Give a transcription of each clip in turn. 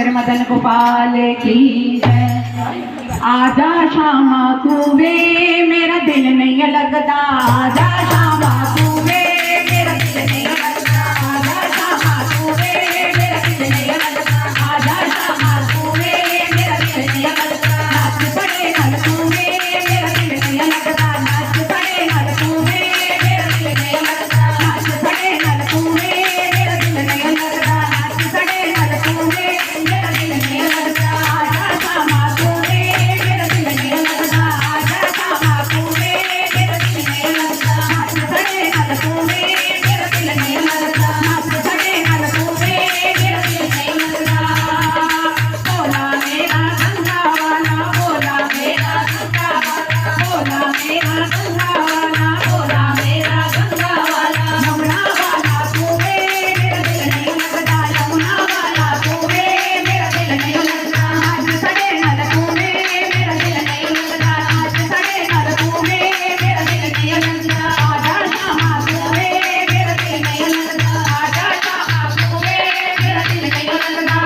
मेरे मदन गोपाल की जय। आजा शामा तू वे मेरा दिल नहीं लगता, आजा शामा तू वे मेरा दिल नहीं लगता, आजा शामा तू वे मेरा दिल नहीं लगता, आजा शामा तू वे मेरा दिल नहीं लगता। नाच पड़े नल तू वे मेरा दिल नहीं लगता, नाच पड़े नल तू वे मेरा दिल नहीं लगता, नाच पड़े नल तू वे मेरा दिल नहीं लगता, नाच पड़े नल तू वे मेरा दिल नहीं लगता। आजा शामा तू वे मेरा दिल नहीं लगता, आजा शामा तू वे मेरा दिल नहीं लगता, नाच पड़े नल तू वे मेरा दिल नहीं लगता, नाच पड़े नल तू वे मेरा दिल नहीं लगता। बोला मेरा गंगा वाला, बोला मेरा गंगा वाला, बोला मेरा गंगा वाला, बोला मेरा गंगा वाला। यमुना वाला तू वे मेरा दिल नहीं लगता, यमुना वाला तू वे मेरा दिल नहीं लगता, नाच पड़े नल तू वे मेरा दिल नहीं लगता, नाच पड़े नल तू वे मेरा दिल नहीं लगता। आजा शामा तू वे मेरा दिल नहीं लगता, आजा शामा तू वे मेरा दिल नहीं लगता।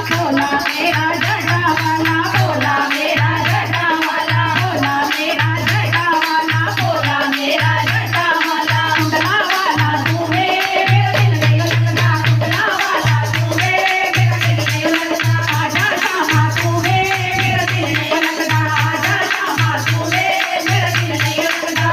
बोला मेरा जटा वाला, बोला मेरा जटा वाला, बोला मेरा जटा वाला, बोला मेरा जटा वाला। कुंडला वाला तू वे मेरा दिल नहीं लगता, कुंडला वाला तू वे मेरा दिल नहीं लगता। आजा शामा तू वे मेरा दिल नहीं लगता, आजा शामा तू वे मेरा दिल नहीं लगता।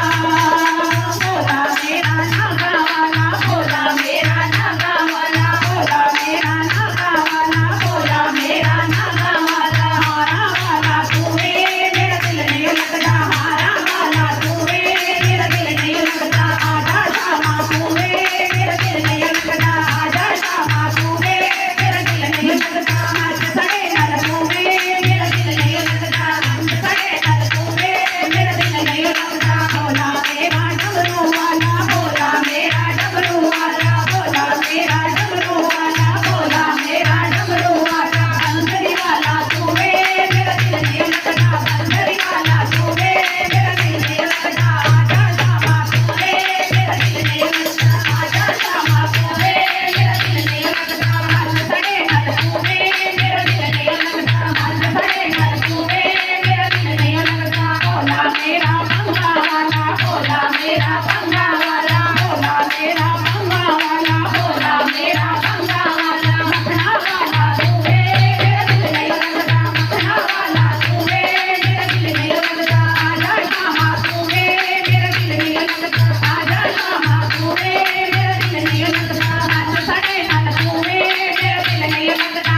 बोला मेरा नागा वाला, बोला मेरा नागा वाला, बोला मेरा नागा वाला, बोला मेरा नागा वाला। हारा वाला तू वे मेरा दिल नहीं लगता, हारा वाला तू वे मेरा दिल नहीं लगता। आजा शामा तू वे मेरा दिल नहीं लगता, आजा शामा तू वे मेरा दिल नहीं लगता। नाच पड़े नल तू वे मेरा दिल नहीं लगता, नाच पड़े नल तू वे मेरा दिल नहीं लगता। बोला मेरा डमरू वाला, बोला मेरा डमरू वाला, बोला मेरा डमरू वाला, बोला मेरा डमरू वाला। बंदरी वाला तू वे मेरा दिल नहीं लगता, बंदरी वाला तू वे मेरा दिल नहीं लगता। आजा शामा तू वे मेरा दिल नहीं लगता, आजा शामा तू वे मेरा दिल नहीं लगता। नाच पड़े नल तू वे मेरा दिल नहीं लगता, नाच पड़े नल तू वे मेरा दिल नहीं लगता। बोला मेरा गंगा वाला, बोला मेरा गंगा वाला, बोला मेरा गंगा वाला, बोला मेरा गंगा वाला। मखना वाला तू वे मेरा दिल नहीं लगता, मखना वाला तू वे मेरा दिल नहीं लगता। आजा शामा तू वे मेरा दिल नहीं लगता, आजा शामा तू वे मेरा दिल नहीं लगता। नाच पड़े नल तू वे मेरा दिल नहीं लगता,